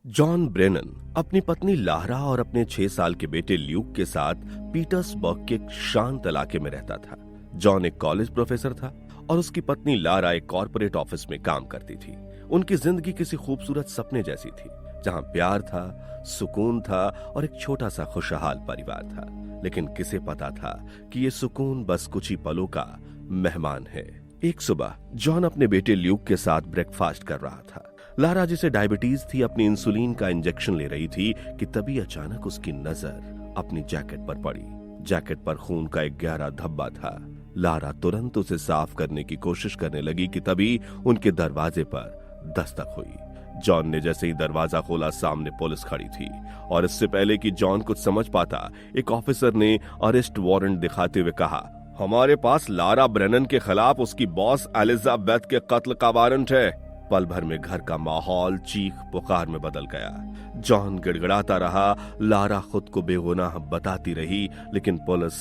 John Brennan अपनी पत्नी Lara और अपने 6 साल के बेटे ल्यूक के साथ पीटर्सबर्ग के एक शांत इलाके में रहता था। जॉन एक कॉलेज प्रोफेसर था और उसकी पत्नी लारा एक कॉर्पोरेट ऑफिस में काम करती थी। उनकी जिंदगी किसी खूबसूरत सपने जैसी थी, जहां प्यार था, सुकून था और एक छोटा सा खुशहाल परिवार था। लेकिन किसे पता था कि ये सुकून बस कुछ ही पलों का मेहमान है। एक सुबह जॉन अपने बेटे ल्यूक के साथ ब्रेकफास्ट कर रहा था। लारा, जिसे डायबिटीज थी, अपनी इंसुलिन का इंजेक्शन ले रही थी कि तभी अचानक उसकी नजर अपनी जैकेट पर पड़ी। जैकेट पर खून का एक गहरा धब्बा था। लारा तुरंत उसे साफ करने की कोशिश करने लगी कि तभी उनके दरवाजे पर दस्तक हुई। जॉन ने जैसे ही दरवाजा खोला, सामने पुलिस खड़ी थी और इससे पहले कि जॉन कुछ समझ पाता, एक ऑफिसर ने अरेस्ट वारंट दिखाते हुए कहा, हमारे पास लारा ब्रेनन के खिलाफ उसकी बॉस एलिजाबेथ के कत्ल का वारंट है। पल भर में घर का माहौल चीख पुकार में बदल गया। जॉन गिड़गिड़ाता रहा, लारा खुद को बेगुनाह बताती रही, लेकिन पुलिस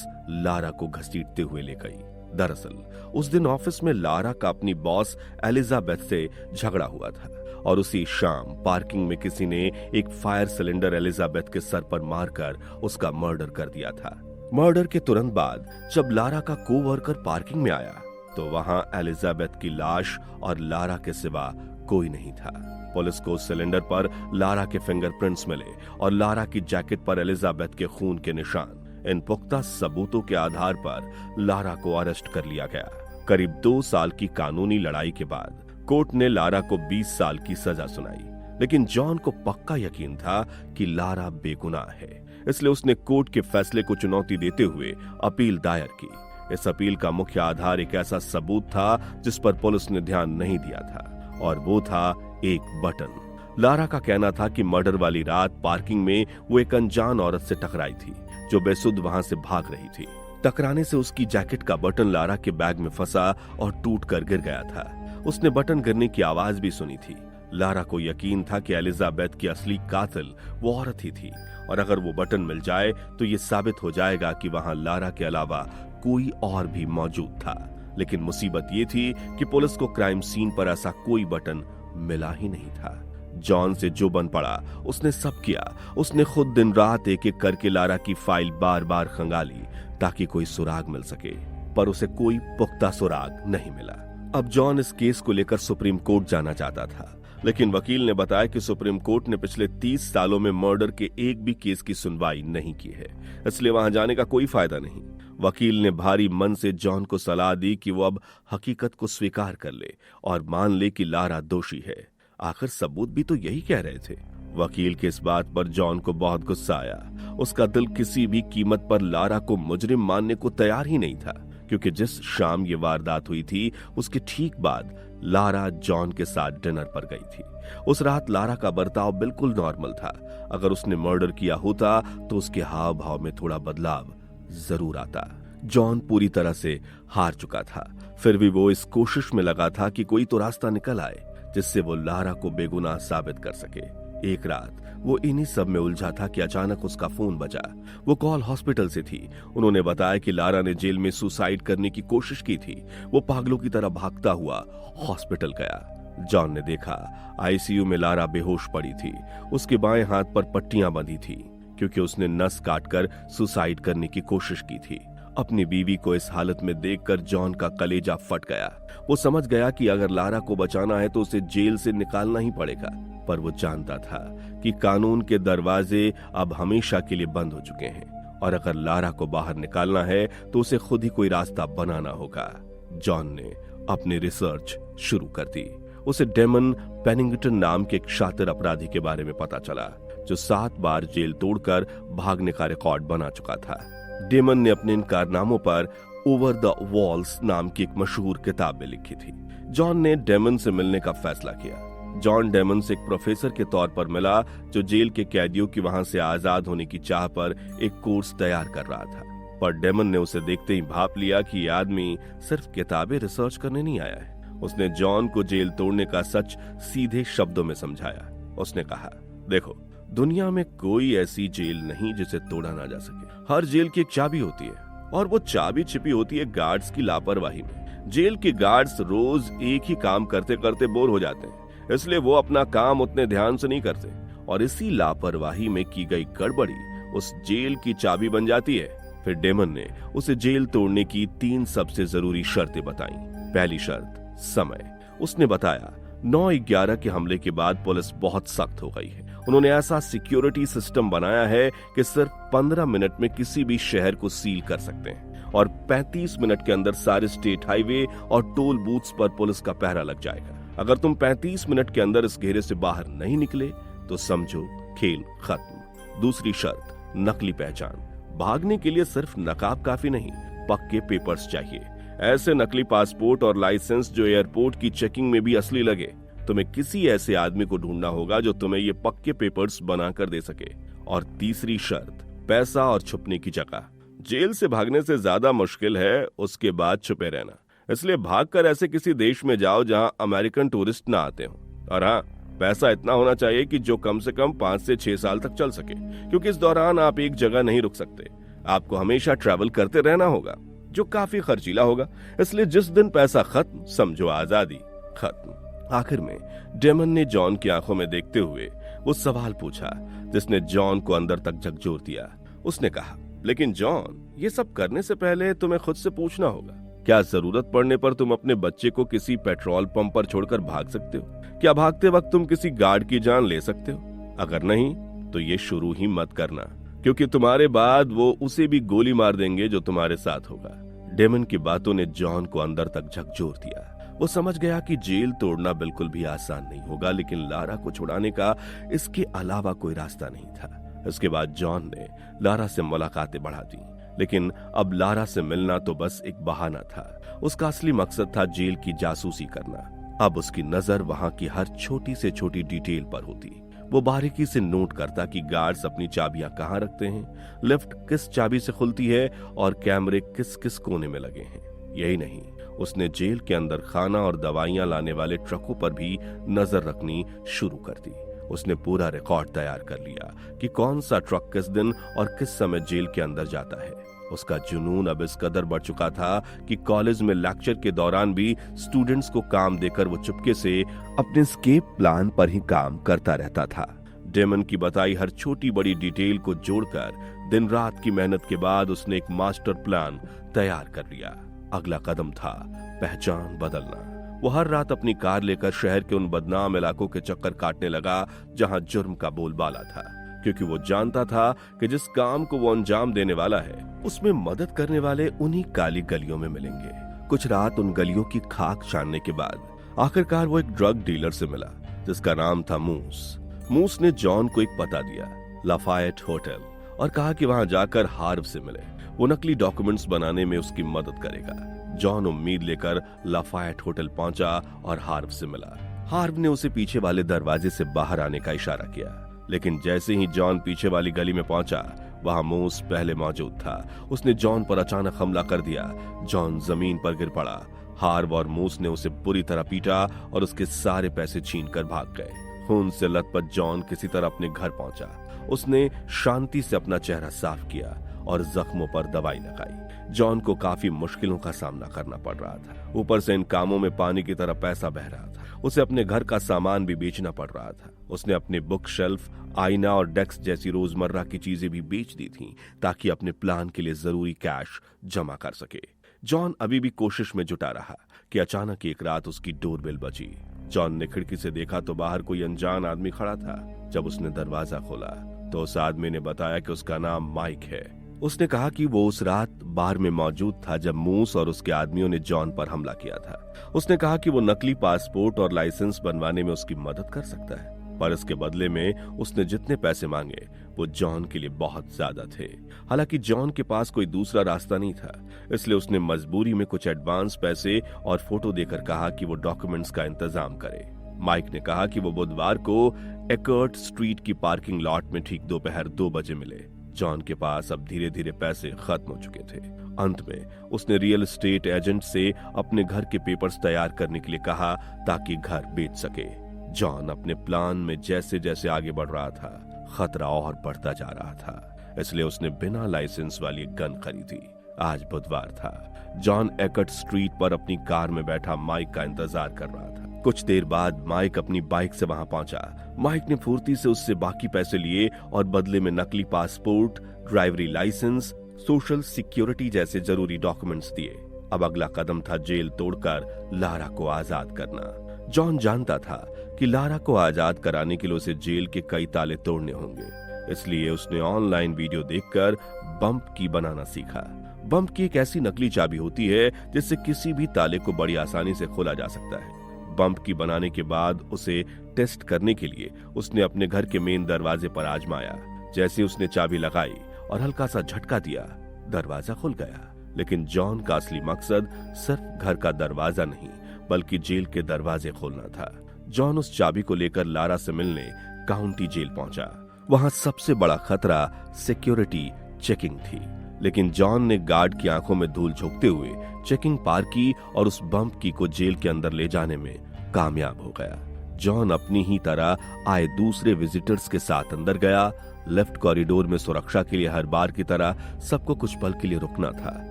लारा को घसीटते हुए ले गई। दरअसल उस दिन ऑफिस में लारा का अपनी बॉस एलिजाबेथ से झगड़ा हुआ था और उसी शाम पार्किंग में किसी ने एक फायर सिलेंडर एलिजाबेथ के सर पर मारकर उसका मर्डर कर दिया था। मर्डर के तुरंत बाद जब लारा का कोवर्कर पार्किंग में आया तो वहां एलिजाबेथ की लाश और लारा के सिवा कोई नहीं था। पुलिस को सिलेंडर पर लारा के फिंगरप्रिंट्स मिले और लारा की जैकेट पर एलिजाबेथ के खून के निशान। इन पुख्ता सबूतों के आधार पर लारा को अरेस्ट कर लिया गया। करीब 2 साल की कानूनी लड़ाई के बाद कोर्ट ने लारा को 20 साल की सजा सुनाई, लेकिन जॉन को पक्का यकीन था कि लारा बेगुनाह है, इसलिए उसने कोर्ट के फैसले को चुनौती देते हुए अपील दायर की। इस अपील का मुख्य आधार एक ऐसा सबूत था जिस पर पुलिस ने ध्यान नहीं दिया था, और वो था एक बटन। लारा का कहना था कि मर्डर वाली रात पार्किंग में वो एक अनजान औरत से टकराई थी जो बेसुध वहां से भाग रही थी। टकराने से उसकी जैकेट का बटन लारा के बैग में फंसा और टूटकर गिर गया था। उसने बटन गिरने की आवाज भी सुनी थी। लारा को यकीन था कि एलिजाबेथ की असली कातिल वो औरत ही थी, और अगर वो बटन मिल जाए तो ये साबित हो जाएगा कि वहां लारा के अलावा कोई और भी मौजूद था। लेकिन मुसीबत ये थी कि पुलिस को क्राइम सीन पर ऐसा कोई बटन मिला ही नहीं था। जॉन से जो बन पड़ा उसने सब किया। उसने खुद दिन रात एक एक करके लारा की फाइल बार बार खंगाली ताकि कोई सुराग मिल सके, पर उसे कोई पुख्ता सुराग नहीं मिला। अब जॉन इस केस को लेकर सुप्रीम कोर्ट जाना चाहता था, लेकिन वकील ने बताया कि सुप्रीम कोर्ट ने पिछले 30 सालों में मर्डर के एक भी केस की सुनवाई नहीं की है, इसलिए वहां जाने का कोई फायदा नहीं। वकील ने भारी मन से जॉन को सलाह दी कि वो अब हकीकत को स्वीकार कर ले और मान ले कि लारा दोषी है। आखिर सबूत भी तो यही कह रहे थे। वकील के इस बात पर जॉन को बहुत गुस्सा आया। उसका दिल किसी भी कीमत पर लारा को मुजरिम मानने को तैयार ही नहीं था, क्योंकि जिस शाम ये वारदात हुई थी उसके ठीक बाद लारा जॉन के साथ डिनर पर गई थी। उस रात लारा का बर्ताव बिल्कुल नॉर्मल था। अगर उसने मर्डर किया होता तो उसके हाव भाव में थोड़ा बदलाव जरूर आता। जॉन पूरी तरह से हार चुका था, फिर भी वो इस कोशिश में लगा था कि कोई तो रास्ता निकल आए जिससे वो लारा को बेगुनाह साबित कर सके। एक रात वो इन्हीं सब में उलझा था कि अचानक उसका फोन बजा। वो कॉल हॉस्पिटल से थी। उन्होंने बताया कि लारा ने जेल में सुसाइड करने की कोशिश की थी। वो पागलों की तरह भागता हुआ हॉस्पिटल गया। जॉन ने देखा आईसीयू में लारा बेहोश पड़ी थी। उसके बाएं हाथ पर पट्टियां बंधी थी क्योंकि उसने नस काटकर सुसाइड करने की कोशिश की थी। अपनी बीवी को इस हालत में देखकर जॉन का कलेजा फट गया। वो समझ गया कि अगर लारा को बचाना है तो उसे जेल से निकालना ही पड़ेगा, पर वो जानता था कि कानून के दरवाजे अब हमेशा के लिए बंद हो चुके हैं और अगर लारा को बाहर निकालना है तो उसे खुद ही कोई रास्ता बनाना होगा। जॉन ने अपनी रिसर्च शुरू कर दी। उसे डेमन पेनिंगटन नाम के एक शातिर अपराधी के बारे में पता चला जो 7 बार जेल तोड़कर भागने का रिकॉर्ड बना चुका था। डेमन ने अपने इन कारनामों पर ओवर द वॉल्स नाम की एक मशहूर किताब में लिखी थी। जॉन ने डेमन से मिलने का फैसला किया। जॉन डेमन से एक प्रोफेसर के तौर पर मिला जो जेल के कैदियों की वहां से आजाद होने की चाह पर एक कोर्स तैयार कर रहा था, पर डेमन ने उसे देखते ही भाप लिया कि ये आदमी सिर्फ किताबें रिसर्च करने नहीं आया है। उसने जॉन को जेल तोड़ने का सच सीधे शब्दों में समझाया। उसने कहा, देखो, दुनिया में कोई ऐसी जेल नहीं जिसे तोड़ा ना जा सके। हर जेल की एक चाबी होती है और वो चाबी छिपी होती है गार्ड्स की लापरवाही में। जेल के गार्ड्स रोज एक ही काम करते करते बोर हो जाते हैं, इसलिए वो अपना काम उतने ध्यान से नहीं करते और इसी लापरवाही में की गई गड़बड़ी उस जेल की चाबी बन जाती है। फिर डेमन ने उसे जेल तोड़ने की 3 सबसे जरूरी शर्तें बताईं। पहली शर्त, समय। उसने बताया 9/11 के हमले के बाद पुलिस बहुत सख्त हो गई है। उन्होंने ऐसा सिक्योरिटी सिस्टम बनाया है कि सिर्फ 15 मिनट में किसी भी शहर को सील कर सकते हैं और 35 मिनट के अंदर सारे स्टेट हाईवे और टोल बूथ्स पर पुलिस का पहरा लग जाएगा। अगर तुम 35 मिनट के अंदर इस घेरे से बाहर नहीं निकले तो समझो खेल खत्म। दूसरी शर्त, नकली पहचान। भागने के लिए सिर्फ नकाब काफी नहीं, पक्के पेपर्स चाहिए। ऐसे नकली पासपोर्ट और लाइसेंस जो एयरपोर्ट की चेकिंग में भी असली लगे। तुम्हें किसी ऐसे आदमी को ढूंढना होगा जो तुम्हें ये पक्के पेपर्स बनाकर दे सके। और तीसरी शर्त, पैसा और छुपने की जगह। जेल से भागने से ज्यादा मुश्किल है उसके बाद छुपे रहना, इसलिए भागकर ऐसे किसी देश में जाओ जहां अमेरिकन टूरिस्ट ना आते हो। और हाँ, पैसा इतना होना चाहिए कि जो कम से कम 5 से 6 साल तक चल सके, क्योंकि इस दौरान आप एक जगह नहीं रुक सकते। आपको हमेशा ट्रैवल करते रहना होगा, जो काफी खर्चीला होगा। इसलिए जिस दिन पैसा खत्म, समझो आजादी खत्म। आखिर में डेमन ने जॉन की आंखों में देखते हुए वो सवाल पूछा जिसने जॉन को अंदर तक झकझोर दिया। उसने कहा, लेकिन जॉन, ये सब करने से पहले तुम्हें खुद से पूछना होगा, क्या जरूरत पड़ने पर तुम अपने बच्चे को किसी पेट्रोल पंप पर छोड़कर भाग सकते हो? क्या भागते वक्त तुम किसी गार्ड की जान ले सकते हो? अगर नहीं तो ये शुरू ही मत करना, क्योंकि तुम्हारे बाद वो उसे भी गोली मार देंगे जो तुम्हारे साथ होगा। डेमन की बातों ने जॉन को अंदर तक झकझोर दिया। वो समझ गया कि जेल तोड़ना बिल्कुल भी आसान नहीं होगा, लेकिन लारा को छुड़ाने का इसके अलावा कोई रास्ता नहीं था। इसके बाद जॉन ने लारा से मुलाकातें बढ़ा दी, लेकिन अब लारा से मिलना तो बस एक बहाना था। उसका असली मकसद था जेल की जासूसी करना। अब उसकी नजर वहां की हर छोटी से छोटी डिटेल पर होती। वो बारीकी से नोट करता कि गार्ड्स अपनी चाबियां कहाँ रखते हैं, लिफ्ट किस चाबी से खुलती है और कैमरे किस किस कोने में लगे हैं। यही नहीं, उसने जेल के अंदर खाना और दवाइयां लाने वाले ट्रकों पर भी नजर रखनी शुरू कर दी। उसने पूरा रिकॉर्ड तैयार कर लिया कि कौन सा ट्रक किस दिन और किस समय जेल के अंदर जाता है। उसका जुनून अब इस कदर बढ़ चुका था कि कॉलेज में लेक्चर के दौरान भी स्टूडेंट्स को काम देकर वो चुपके से अपने एस्केप प्लान पर ही काम करता रहता था। डेमन की बताई हर छोटी बड़ी डिटेल को जोड़कर दिन रात की मेहनत के बाद उसने एक मास्टर प्लान तैयार कर लिया। अगला कदम था पहचान बदलना। वो हर रात अपनी कार लेकर शहर के उन बदनाम इलाकों के चक्कर काटने लगा जहां जुर्म का बोलबाला था, क्योंकि वो जानता था कि जिस काम को वो अंजाम देने वाला है उसमें मदद करने वाले उन्हीं काली गलियों में मिलेंगे। कुछ रात उन गलियों की खाक छानने के बाद आखिरकार वो एक ड्रग डीलर से मिला जिसका नाम था मूस। मूस ने जॉन को एक पता दिया, लाफायट होटल, और कहा कि वहां जाकर हार्व से मिले। वो नकली डॉक्यूमेंट्स बनाने में उसकी मदद करेगा। जॉन उम्मीद लेकर लाफायट होटल पहुंचा और हार्व से मिला। हार्व ने उसे पीछे वाले दरवाजे से बाहर आने का इशारा किया, लेकिन जैसे ही जॉन पीछे वाली गली में पहुंचा, वहां मूस पहले मौजूद था। उसने जॉन पर अचानक हमला कर दिया। जॉन जमीन पर गिर पड़ा। हार्व और मूस ने उसे बुरी तरह पीटा और उसके सारे पैसे छीनकर भाग गए। खून से लथपथ जॉन किसी तरह अपने घर पहुंचा। उसने शांति से अपना चेहरा साफ किया और जख्मों पर दवाई लगाई। जॉन को काफी मुश्किलों का सामना करना पड़ रहा था। ऊपर से इन कामों में पानी की तरह पैसा बह रहा था। उसे अपने घर का सामान भी बेचना पड़ रहा था। उसने अपने बुक शेल्फ, आईना और डेस्क जैसी रोजमर्रा की चीजें भी बेच दी थीं ताकि अपने प्लान के लिए जरूरी कैश जमा कर सके। जॉन अभी भी कोशिश में जुटा रहा कि अचानक एक रात उसकी डोरबेल बजी। जॉन ने खिड़की से देखा तो बाहर कोई अनजान आदमी खड़ा था। जब उसने दरवाजा खोला तो उस आदमी ने बताया कि उसका नाम माइक है। उसने कहा कि वो उस रात बार में मौजूद था जब मूस और उसके आदमियों ने जॉन पर हमला किया था। उसने कहा कि वो नकली पासपोर्ट और लाइसेंस बनवाने में उसकी मदद कर सकता है, पर इसके बदले में उसने जितने पैसे मांगे वो जॉन के लिए बहुत ज्यादा थे। हालांकि जॉन के पास कोई दूसरा रास्ता नहीं था, इसलिए उसने मजबूरी में कुछ एडवांस पैसे और फोटो देकर कहा कि वो डॉक्यूमेंट्स का इंतजाम करे। माइक ने कहा कि वो बुधवार को एकर्ट स्ट्रीट की पार्किंग लॉट में ठीक दोपहर 2 बजे मिले। जॉन के पास अब धीरे धीरे पैसे खत्म हो चुके थे। अंत में उसने रियल एस्टेट एजेंट से अपने घर के पेपर्स तैयार करने के लिए कहा ताकि घर बेच सके। जॉन अपने प्लान में जैसे जैसे आगे बढ़ रहा था, खतरा और बढ़ता जा रहा था, इसलिए उसने बिना लाइसेंस वाली एक गन खरीदी। आज बुधवार था। जॉन एकर्ट स्ट्रीट पर अपनी कार में बैठा माइक का इंतजार कर रहा था। कुछ देर बाद माइक अपनी बाइक से वहां पहुंचा। माइक ने फुर्ती से उससे बाकी पैसे लिए और बदले में नकली पासपोर्ट, ड्राइवरी लाइसेंस, सोशल सिक्योरिटी जैसे जरूरी डॉक्यूमेंट्स दिए। अब अगला कदम था जेल तोड़कर लारा को आजाद करना। जॉन जानता था कि लारा को आजाद कराने के लिए उसे जेल के कई ताले तोड़ने होंगे, इसलिए उसने ऑनलाइन वीडियो देखकर बम्प की बनाना सीखा। बम्प की एक ऐसी नकली चाबी होती है जिससे किसी भी ताले को बड़ी आसानी से खोला जा सकता है। बम्प की बनाने के बाद उसे टेस्ट करने के लिए उसने अपने घर के मेन दरवाजे पर आजमाया। जैसे उसने चाबी लगाई और हल्का सा झटका दिया, दरवाजा खुल गया। लेकिन जॉन का असली मकसद सिर्फ घर का दरवाजा नहीं बल्कि जेल के दरवाजे खोलना था। जॉन उस चाबी को लेकर लारा से मिलने काउंटी जेल पहुंचा। वहां सबसे बड़ा खतरा सिक्योरिटी चेकिंग थी, लेकिन जॉन ने गार्ड की आंखों में धूल झोंकते हुए चेकिंग पार की और उस बम्प की को जेल के अंदर ले जाने में कामयाब हो गया। जॉन अपनी ही तरह आए दूसरे विजिटर्स के साथ अंदर गया। लेफ्ट कॉरिडोर में सुरक्षा के लिए हर बार की तरह सबको कुछ पल के लिए रुकना था।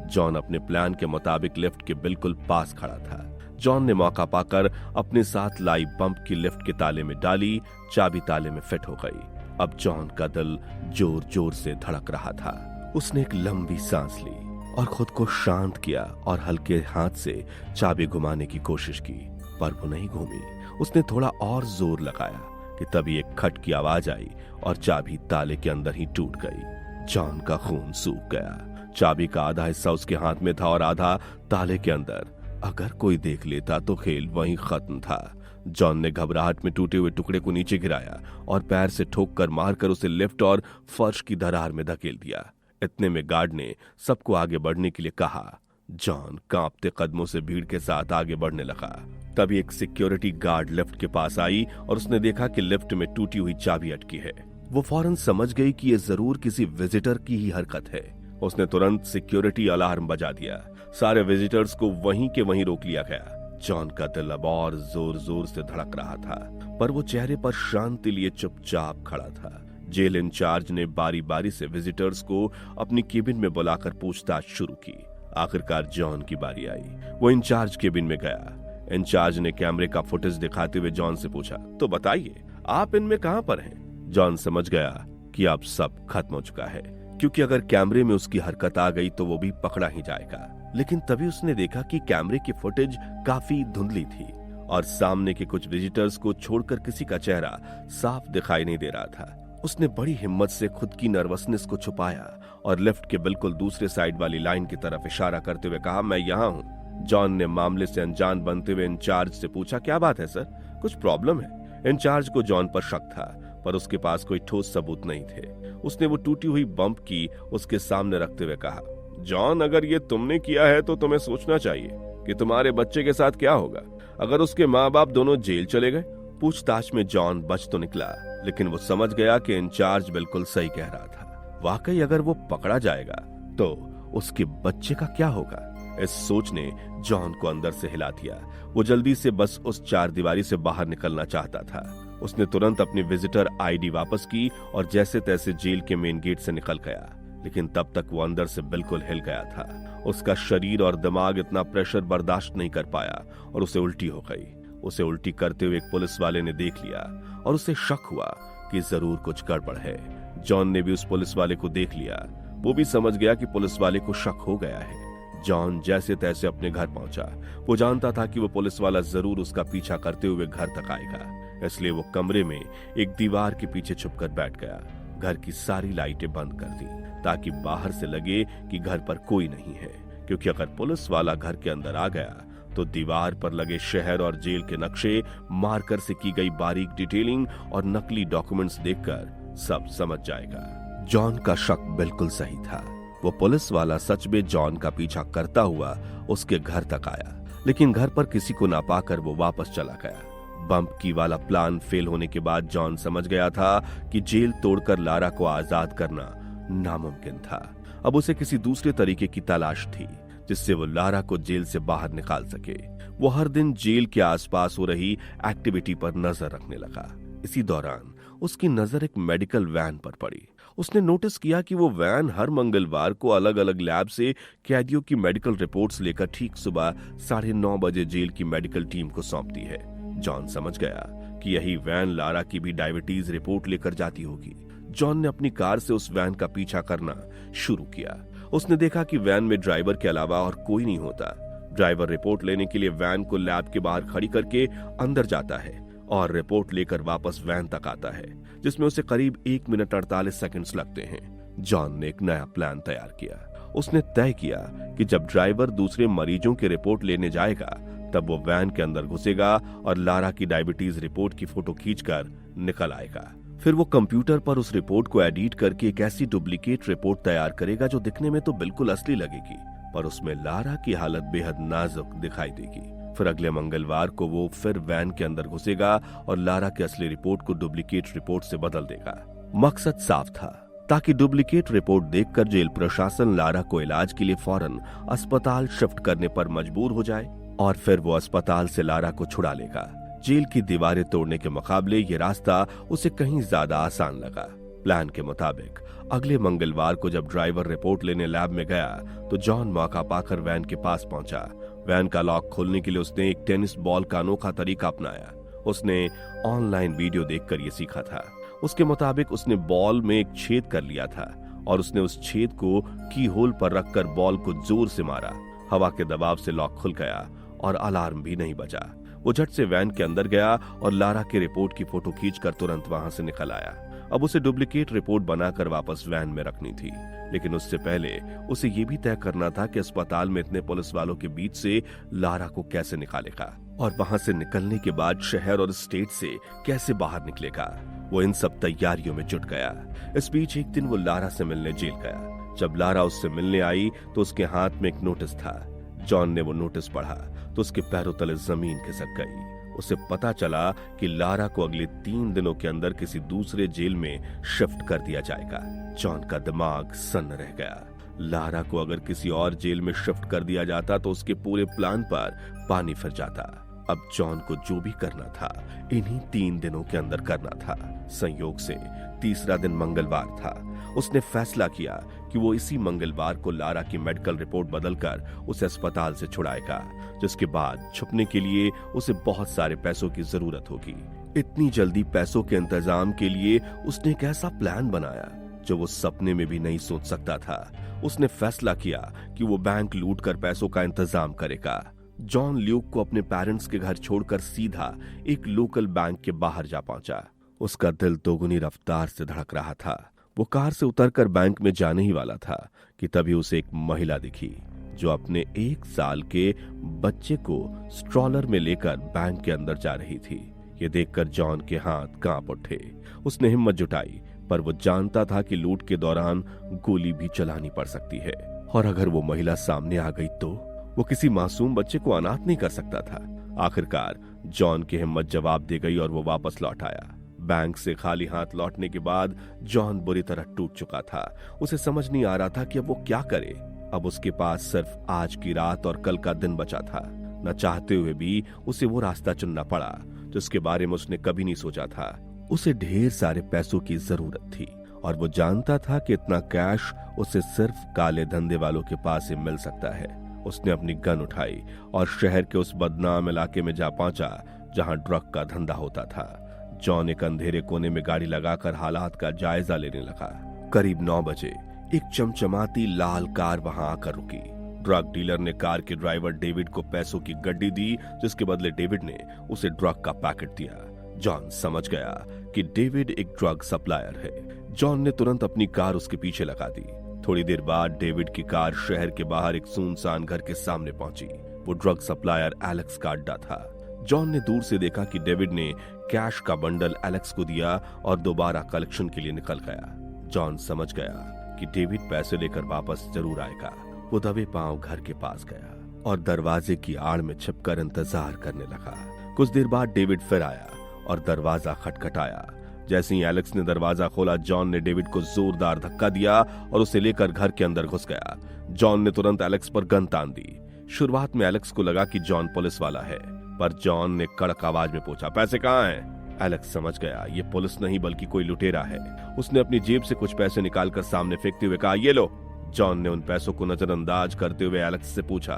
जॉन अपने प्लान के मुताबिक लिफ्ट के बिल्कुल पास खड़ा था। जॉन ने मौका पाकर अपने साथ लाई बम्प की लिफ्ट के ताले में डाली। चाबी ताले में फिट हो गई। अब जॉन का दिल जोर जोर से धड़क रहा था। उसने एक लंबी सांस ली और खुद को शांत किया और हल्के हाथ से चाबी घुमाने की कोशिश की, पर वो नहीं घूमी। उसने थोड़ा और जोर लगाया कि तभी एक खट की आवाज आई और चाबी ताले के अंदर ही टूट गई। जॉन का खून सूख गया। चाबी का आधा हिस्सा उसके हाथ में था और आधा ताले के अंदर। अगर कोई देख लेता तो खेल वहीं खत्म था। जॉन ने घबराहट में टूटे हुए टुकड़े को नीचे गिराया और पैर से ठोक कर मारकर उसे लिफ्ट और फर्श की दरार में धकेल दिया। इतने में गार्ड ने सबको आगे बढ़ने के लिए कहा। जॉन कांपते कदमों से भीड़ के साथ आगे बढ़ने लगा। तभी एक सिक्योरिटी गार्ड लिफ्ट के पास आई और उसने देखा कि लिफ्ट में टूटी हुई चाबी अटकी है। वो फौरन समझ गई कि ये जरूर किसी विजिटर की ही हरकत है। उसने तुरंत सिक्योरिटी अलार्म बजा दिया। सारे विजिटर्स को वहीं के वहीं रोक लिया गया। जॉन का दिल अब और जोर जोर से धड़क रहा था, पर वो चेहरे पर शांति लिए चुपचाप खड़ा था। जेल इंचार्ज ने बारी बारी से विजिटर्स को अपनी केबिन में बुलाकर पूछताछ शुरू की। आखिरकार जॉन की बारी आई। वो इंचार्ज केबिन में गया। इंचार्ज ने कैमरे का फुटेज दिखाते हुए जॉन से पूछा, तो बताइए आप इनमें कहां पर हैं? जॉन समझ गया कि अब सब खत्म हो चुका है, क्योंकि अगर कैमरे में उसकी हरकत आ गई तो वो भी पकड़ा ही जाएगा। लेकिन तभी उसने देखा कि कैमरे की फुटेज काफी धुंधली थी और सामने के कुछ विजिटर्स को छोड़कर किसी का चेहरा साफ दिखाई नहीं दे रहा था। उसने बड़ी हिम्मत से खुद की नर्वसनेस को छुपाया और लिफ्ट के बिल्कुल दूसरे साइड वाली लाइन की तरफ इशारा करते हुए कहा, मैं यहाँ हूँ। जॉन ने मामले से अनजान बनते हुए इंचार्ज से पूछा, क्या बात है सर, कुछ प्रॉब्लम है? इंचार्ज को जॉन पर शक था, पर उसके पास कोई ठोस सबूत नहीं थे। उसने वो टूटी हुई बम्प की उसके सामने रखते हुए कहा, जॉन अगर ये तुमने किया है तो तुम्हें सोचना चाहिए कि तुम्हारे बच्चे के साथ क्या होगा अगर उसके माँ बाप दोनों जेल चले गए। पूछताछ में जॉन बच तो निकला, लेकिन वो समझ गया कि इंचार्ज बिल्कुल सही कह रहा था। वाकई अगर वो पकड़ा जाएगा तो उसके बच्चे का क्या होगा? इस सोच ने जॉन को अंदर से हिला दिया। वो जल्दी से बस उस चारदीवारी से बाहर निकलना चाहता था। उसने तुरंत अपनी विजिटर आईडी वापस की और जैसे तैसे जेल के मेन गेट से निकल गया। लेकिन तब तक वो अंदर से बिल्कुल हिल गया था। उसका शरीर और दिमाग इतना प्रेशर बर्दाश्त नहीं कर पाया और उसे उल्टी हो गई। उसे उल्टी करते हुए एक पुलिस वाले ने देख लिया और उसे शक हुआ कि जरूर कुछ गड़बड़ है। जॉन ने भी उस पुलिस वाले को देख लिया। वो भी समझ गया कि पुलिस वाले को शक हो गया है। जॉन जैसे तैसे अपने घर पहुंचा। वो जानता था कि वो पुलिस वाला जरूर उसका पीछा करते हुए घर तक आएगा, इसलिए वो कमरे में एक दीवार के पीछे छुपकर बैठ गया। घर की सारी लाइटें बंद कर दी ताकि बाहर से लगे कि घर पर कोई नहीं है, क्योंकि अगर पुलिस वाला घर के अंदर आ गया तो दीवार पर लगे शहर और जेल के नक्शे, मार्कर से की गई बारीक डिटेलिंग और नकली डॉक्यूमेंट्स देखकर सब समझ जाएगा। जॉन का शक बिल्कुल सही था। वो पुलिस वाला सच में जॉन का पीछा करता हुआ उसके घर तक आया, लेकिन घर पर किसी को ना पाकर वो वापस चला गया। बम्प की वाला प्लान फेल होने के बाद जॉन समझ गया था कि जेल तोड़कर लारा को आजाद करना नामुमकिन था। अब उसे किसी दूसरे तरीके की तलाश थी जिससे वो लारा को जेल से बाहर निकाल सके। वो हर दिन जेल के आसपास हो रही एक्टिविटी पर नजर रखने लगा। इसी दौरान उसकी नजर एक मेडिकल वैन पर पड़ी। उसने नोटिस किया कि वो वैन हर मंगलवार को अलग अलग लैब से कैदियों की मेडिकल रिपोर्ट्स लेकर ठीक सुबह 9:30 बजे जेल की मेडिकल टीम को सौंपती है। जॉन समझ गया कि यही वैन लारा की भी डायबिटीज रिपोर्ट लेकर जाती होगी। जॉन ने अपनी कार से उस वैन का पीछा करना शुरू किया। उसने देखा कि वैन में ड्राइवर के अलावा और कोई नहीं होता। ड्राइवर रिपोर्ट लेने के लिए वैन को लैब के बाहर खड़ी करके अंदर जाता है और रिपोर्ट लेकर वापस वैन तक आता है, जिसमें उसे करीब 1 मिनट 48 सेकंड्स लगते हैं। जॉन ने एक नया प्लान तैयार किया। उसने तय किया कि जब ड्राइवर दूसरे मरीजों की रिपोर्ट लेने जाएगा तब वो वैन के अंदर घुसेगा और लारा की डायबिटीज रिपोर्ट की फोटो खींचकर निकल आएगा। फिर वो कंप्यूटर पर उस रिपोर्ट को एडिट करके एक ऐसी डुप्लीकेट रिपोर्ट तैयार करेगा जो दिखने में तो बिल्कुल असली लगेगी, पर उसमें लारा की हालत बेहद नाजुक दिखाई देगी। फिर अगले मंगलवार को वो फिर वैन के अंदर घुसेगा और लारा की असली रिपोर्ट को डुप्लीकेट रिपोर्ट से बदल देगा। मकसद साफ था, ताकि डुप्लीकेट रिपोर्ट देखकर जेल प्रशासन लारा को इलाज के लिए फौरन अस्पताल शिफ्ट करने पर मजबूर हो जाए और फिर वो अस्पताल से लारा को छुड़ा लेगा। जेल की दीवारें तोड़ने के मुकाबले ये रास्ता उसे कहीं ज्यादा आसान लगा। प्लान के मुताबिक अगले मंगलवार को जब ड्राइवर रिपोर्ट लेने लैब में गया तो जॉन मौका पाकर वैन के पास पहुंचा। वैन का लॉक खोलने के लिए उसने एक टेनिस बॉल का अनोखा तरीका अपनाया। उसने ऑनलाइन वीडियो देखकर ये सीखा था। उसके मुताबिक उसने बॉल में एक छेद कर लिया था और उसने उस छेद को की होल पर रखकर बॉल को जोर से मारा। हवा के दबाव से लॉक खुल गया और अलार्म भी नहीं बजा। वो झट से वैन के अंदर गया और लारा की रिपोर्ट की फोटो खींचकर तुरंत वहां से निकल आया। अब उसे डुप्लीकेट रिपोर्ट बनाकर वापस वैन में रखनी थी, लेकिन उससे पहले उसे ये भी तय करना था कि अस्पताल में इतने पुलिस वालों के बीच से लारा को कैसे निकालेगा और वहां से निकलने के बाद शहर और स्टेट से कैसे बाहर निकलेगा। वो इन सब तैयारियों में जुट गया। इस बीच एक दिन वो लारा से मिलने जेल गया। जब लारा उससे मिलने आई तो उसके हाथ में एक नोटिस था। जॉन ने वो नोटिस पढ़ा तो उसके पैरों तले जमीन खिसक गई। उसे पता चला कि लारा को अगले 3 दिनों के अंदर किसी दूसरे जेल में शिफ्ट कर दिया जाएगा। जॉन का दिमाग सन्न रह गया। लारा को अगर किसी और जेल में शिफ्ट कर दिया जाता तो उसके पूरे प्लान पर पानी फिर जाता। अब जॉन को जो भी करना था इन्हीं 3 दिनों के अंदर करना था। संयोग से तीसरा दिन मंगलवार था। उसने फैसला किया कि वो इसी मंगलवार को लारा की मेडिकल रिपोर्ट बदलकर उसे अस्पताल से छुड़ाएगा, जिसके बाद छुपने के लिए उसे बहुत सारे पैसों की जरूरत होगी। इतनी जल्दी पैसों के इंतजाम के लिए उसने एक ऐसा प्लान बनाया जो वो सपने में भी नहीं सोच सकता था। उसने फैसला किया कि वो बैंक लूट कर पैसों का इंतजाम करेगा। जॉन ल्यूक को अपने पेरेंट्स के घर छोड़कर सीधा एक लोकल बैंक के बाहर जा पहुंचा। उसका दिल दोगुनी रफ्तार से धड़क रहा था। वो कार से उतरकर बैंक में जाने ही वाला था कि तभी उसे एक महिला दिखी जो अपने 1 साल के बच्चे को स्ट्रॉलर में लेकर बैंक के अंदर जा रही थी। ये देखकर जॉन के हाथ कांप उठे। उसने हिम्मत जुटाई, पर वो जानता था कि लूट के दौरान गोली भी चलानी पड़ सकती है और अगर वो महिला सामने आ गई तो वो किसी मासूम बच्चे को अनाथ नहीं कर सकता था। आखिरकार जॉन की हिम्मत जवाब दे गई और वो वापस लौट आया। बैंक से खाली हाथ लौटने के बाद जॉन बुरी तरह टूट चुका था। उसे समझ नहीं आ रहा था कि अब वो क्या करे। अब उसके पास सिर्फ आज की रात और कल का दिन बचा था। न चाहते हुए भी उसे वो रास्ता चुनना पड़ा जिसके बारे में उसने कभी नहीं सोचा था। उसे ढेर सारे पैसों की जरूरत थी और वो जानता था कि इतना कैश उसे सिर्फ काले धंधे वालों के पास ही मिल सकता है। उसने अपनी गन उठाई और शहर के उस बदनाम इलाके में जा पहुंचा जहां ड्रग का धंधा होता था। जॉन एक अंधेरे कोने में गाड़ी लगाकर हालात का जायजा लेने लगा। करीब 9 बजे एक चमचमाती लाल कार वहां आकर रुकी। ड्रग डीलर ने कार के ड्राइवर डेविड को पैसों की गड्डी दी, जिसके बदले डेविड ने उसे ड्रग का पैकेट दिया। जॉन समझ गया कि डेविड एक ड्रग सप्लायर है। जॉन ने तुरंत अपनी कार उसके पीछे लगा दी। थोड़ी देर बाद डेविड की कार शहर के बाहर एक सुनसान घर के सामने पहुंची। वो ड्रग सप्लायर एलेक्स का अड्डा था। जॉन ने दूर से देखा कि डेविड ने कैश का बंडल एलेक्स को दिया और दोबारा कलेक्शन के लिए निकल गया। जॉन समझ गया कि डेविड पैसे लेकर वापस जरूर आएगा। वो दबे पांव घर के पास गया और दरवाजे की आड़ में छिपकर इंतजार करने लगा। कुछ देर बाद डेविड फिर आया और दरवाजा खटखटाया। जैसे ही एलेक्स ने दरवाजा खोला, जॉन ने डेविड को जोरदार धक्का दिया और उसे लेकर घर के अंदर घुस गया। जॉन ने तुरंत एलेक्स पर गन तान दी। शुरुआत में एलेक्स को लगा कि जॉन पुलिस वाला है, पर जॉन ने कड़क आवाज में पूछा, पैसे कहाँ हैं? एलेक्स समझ गया ये पुलिस नहीं बल्कि कोई लुटेरा है। उसने अपनी जेब से कुछ पैसे निकालकर सामने फेंकते हुए कहा, ये लो। जॉन ने उन पैसों को नजरअंदाज करते हुए एलेक्स से पूछा,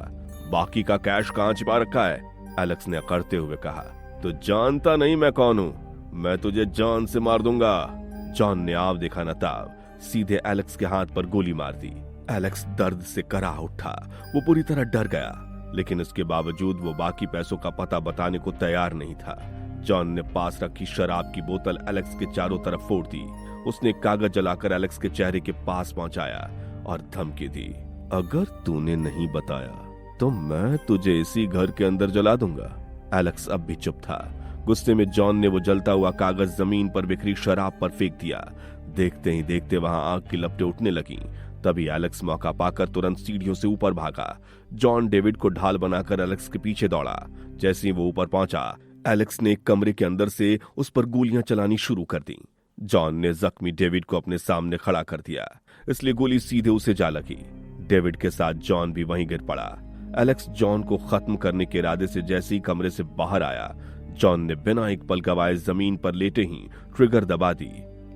बाकी का कैश कहाँ छिपा रखा है? एलेक्स ने अकड़ते हुए कहा, तो जानता नहीं मैं कौन हूं? मैं तुझे जान से मार दूंगा। जॉन ने आव देखा न ताव सीधे एलेक्स के हाथ पर गोली मार दी। एलेक्स दर्द से कराह उठा। वो पूरी तरह डर गया, लेकिन इसके बावजूद वो बाकी पैसों का पता बताने को तैयार नहीं था। जॉन ने पास रखी शराब की बोतल एलेक्स के चारों तरफ फोड़ दी। उसने कागज जलाकर एलेक्स के चेहरे के पास पहुंचाया और धमकी दी, अगर तूने नहीं बताया तो मैं तुझे इसी घर के अंदर जला दूंगा। एलेक्स अब भी चुप था। गुस्से में जॉन ने वो जलता हुआ कागज जमीन पर बिखरी शराब पर फेंक दिया। देखते ही देखते वहां आग की लपटें उठने लगीं। तभी एलेक्स मौका पाकर तुरंत सीढ़ियों से ऊपर भागा। जॉन डेविड को ढाल बनाकर एलेक्स के पीछे दौड़ा। जैसे ही वो ऊपर पहुंचा, एलेक्स ने एक कमरे के अंदर से उस पर गोलियां चलानी शुरू कर दी। जॉन ने जख्मी डेविड को अपने सामने खड़ा कर दिया, इसलिए गोली सीधे उसे जा लगी। डेविड के साथ जॉन भी वहीं गिर पड़ा। एलेक्स जॉन को खत्म करने के इरादे से जैसे ही कमरे से बाहर आया, जॉन ने बिना एक पल गवाए जमीन पर लेटे ही ट्रिगर दबा दी।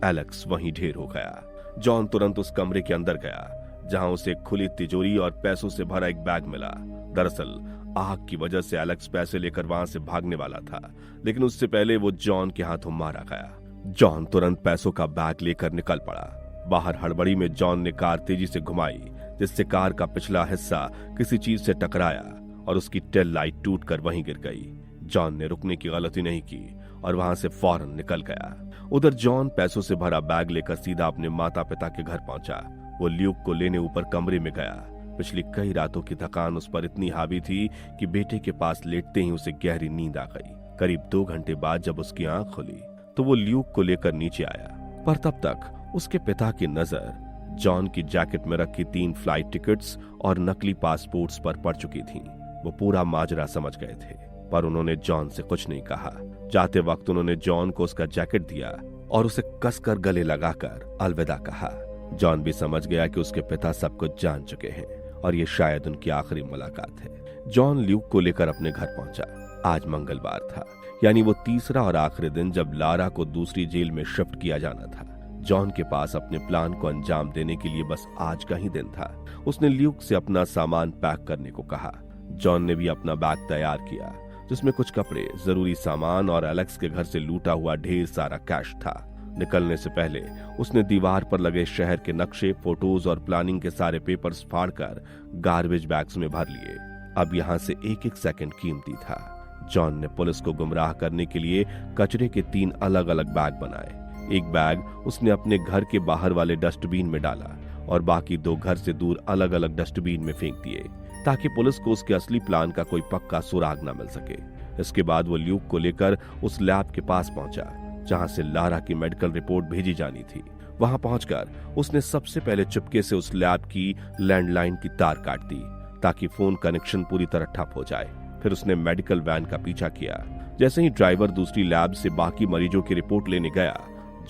एलेक्स वहीं ढेर हो गया। जॉन तुरंत उस कमरे के अंदर गया, जहां उसे खुली तिजोरी और पैसों से भरा एक बैग मिला। दरअसल आग की वजह से एलेक्स पैसे लेकर वहां से भागने वाला था, लेकिन उससे पहले वो जॉन के हाथों मारा गया। जॉन तुरंत पैसों का बैग लेकर निकल पड़ा। बाहर हड़बड़ी में जॉन ने कार तेजी से घुमाई, जिससे कार का पिछला हिस्सा किसी चीज से टकराया और उसकी टेल लाइट टूटकर वहीं गिर गई। जॉन ने रुकने की गलती नहीं की और वहां से फौरन निकल गया। उधर जॉन पैसों से भरा बैग लेकर सीधा अपने माता पिता के घर पहुंचा। वो ल्यूक को लेने ऊपर कमरे में गया। पिछली कई रातों की थकान उस पर इतनी हावी थी कि बेटे के पास लेटते ही उसे गहरी नींद आ गई। करीब 2 घंटे बाद जब उसकी आंख खुली तो वो ल्यूक को लेकर नीचे आया, पर तब तक उसके पिता की नजर जॉन की जैकेट में रखी 3 फ्लाइट टिकट्स और नकली पासपोर्ट्स पर पड़ चुकी थी। वो पूरा माजरा समझ गए थे, पर उन्होंने जॉन से कुछ नहीं कहा। जाते वक्त उन्होंने जॉन को उसका जैकेट दिया और उसे कसकर गले लगाकर अलविदा कहा। जॉन भी समझ गया कि उसके पिता सब कुछ जान चुके हैं और ये शायद उनकी आखिरी मुलाकात है। जॉन ल्यूक को लेकर अपने घर पहुंचा। आज मंगलवार था, यानी वो तीसरा और आखिरी दिन जब लारा को दूसरी जेल में शिफ्ट किया जाना था। जॉन के पास अपने प्लान को अंजाम देने के लिए बस आज का ही दिन था। उसने ल्यूक से अपना सामान पैक करने को कहा। जॉन ने भी अपना बैग तैयार किया, जिसमें कुछ कपड़े, जरूरी सामान और एलेक्स के घर से लूटा हुआ ढेर सारा कैश था। निकलने से पहले उसने दीवार पर लगे शहर के नक्शे, फोटोज और प्लानिंग के सारे पेपर्स फाड़कर गार्बेज बैग्स में भर लिए। अब यहाँ से एक एक सेकंड कीमती था। जॉन ने पुलिस को गुमराह करने के लिए कचरे के 3 अलग अलग बैग बनाए। एक बैग उसने अपने घर के बाहर वाले डस्टबिन में डाला और बाकी 2 घर से दूर अलग अलग डस्टबिन में फेंक दिए, ताकि पुलिस को उसके असली प्लान का कोई पक्का सुराग न मिल सके। इसके बाद वो ल्यूक को लेकर उस लैब के पास पहुंचा, जहां से लारा की मेडिकल रिपोर्ट भेजी जानी थी। वहां पहुंचकर उसने सबसे पहले चुपके से उस लैब की लैंडलाइन की तार काट दी, ताकि फोन कनेक्शन पूरी तरह ठप हो जाए। फिर उसने मेडिकल वैन का पीछा किया। जैसे ही ड्राइवर दूसरी लैब से बाकी मरीजों की रिपोर्ट लेने गया,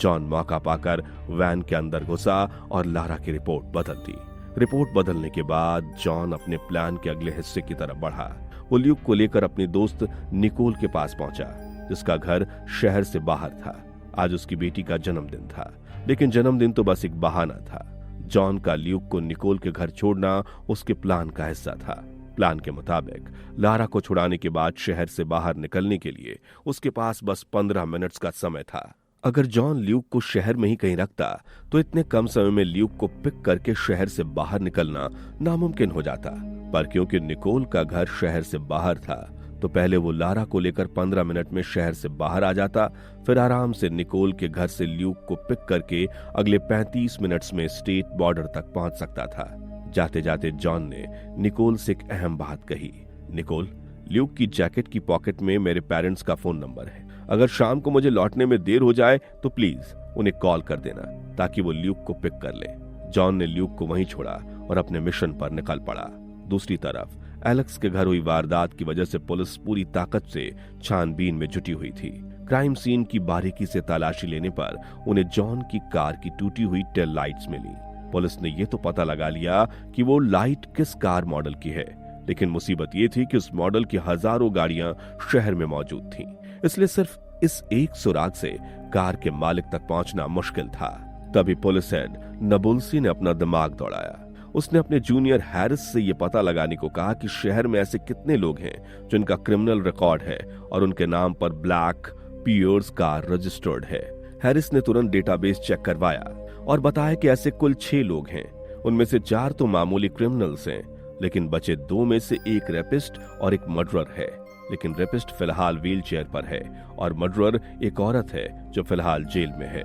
जॉन मौका पाकर वैन के अंदर घुसा और लारा की रिपोर्ट बदल दी। रिपोर्ट बदलने के बाद जॉन अपने प्लान के अगले हिस्से की तरफ बढ़ा। वो ल्यूक को लेकर अपनी दोस्त निकोल के पास पहुंचा, जिसका घर शहर से बाहर था। आज उसकी बेटी का जन्मदिन था, लेकिन जन्मदिन तो बस एक बहाना था। जॉन का ल्यूक को निकोल के घर छोड़ना उसके प्लान का हिस्सा था। प्लान के मुताबिक लारा को छुड़ाने के बाद शहर से बाहर निकलने के लिए उसके पास बस 15 मिनट्स का समय था। अगर जॉन ल्यूक को शहर में ही कहीं रखता तो इतने कम समय में ल्यूक को पिक करके शहर से बाहर निकलना नामुमकिन हो जाता। पर क्योंकि निकोल का घर शहर से बाहर था, तो पहले वो लारा को लेकर 15 मिनट में शहर से बाहर आ जाता, फिर आराम से निकोल के घर से ल्यूक को पिक करके अगले 35 मिनट्स में स्टेट बॉर्डर तक पहुंच सकता था। जाते जाते जॉन ने निकोल से एक अहम बात कही, निकोल, ल्यूक की जैकेट की पॉकेट में मेरे पेरेंट्स का फोन नंबर है। अगर शाम को मुझे लौटने में देर हो जाए तो प्लीज उन्हें कॉल कर देना, ताकि वो ल्यूक को पिक कर ले। जॉन ने ल्यूक को वहीं छोड़ा और अपने मिशन पर निकल पड़ा। दूसरी तरफ एलेक्स के घर हुई वारदात की वजह से पुलिस पूरी ताकत से छानबीन में जुटी हुई थी। क्राइम सीन की बारीकी से तलाशी लेने पर उन्हें जॉन की कार की टूटी हुई टेल लाइट्स मिली। पुलिस ने यह तो पता लगा लिया कि वो लाइट किस कार मॉडल की है, लेकिन मुसीबत ये थी कि उस मॉडल की हजारों गाड़ियां शहर में मौजूद थीं। इसलिए सिर्फ इस एक सुराग से कार के मालिक तक पहुंचना मुश्किल था। तभी पुलिस हेड नबुल्सी ने अपना दिमाग दौड़ाया। उसने अपने जूनियर हैरिस से यह पता लगाने को कहा कि शहर में ऐसे कितने लोग हैं जिनका क्रिमिनल रिकॉर्ड है और उनके नाम पर ब्लैक पियर्स कार रजिस्टर्ड है। हैरिस ने तुरंत डेटाबेस चेक करवाया और बताया कि ऐसे कुल 6 लोग हैं। उनमें से 4 तो मामूली क्रिमिनल्स हैं, लेकिन बचे 2 में से एक रेपिस्ट और एक मर्डरर है। लेकिन रेपिस्ट फिलहाल व्हील चेयर पर है और मर्डरर एक औरत है जो फिलहाल जेल में है।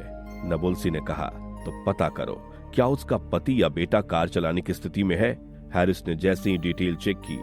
नबुल्सी ने कहा, तो पता करो क्या उसका पति या बेटा कार चलाने की स्थिति में है। हैरिस ने जैसे ही डिटेल चेक की,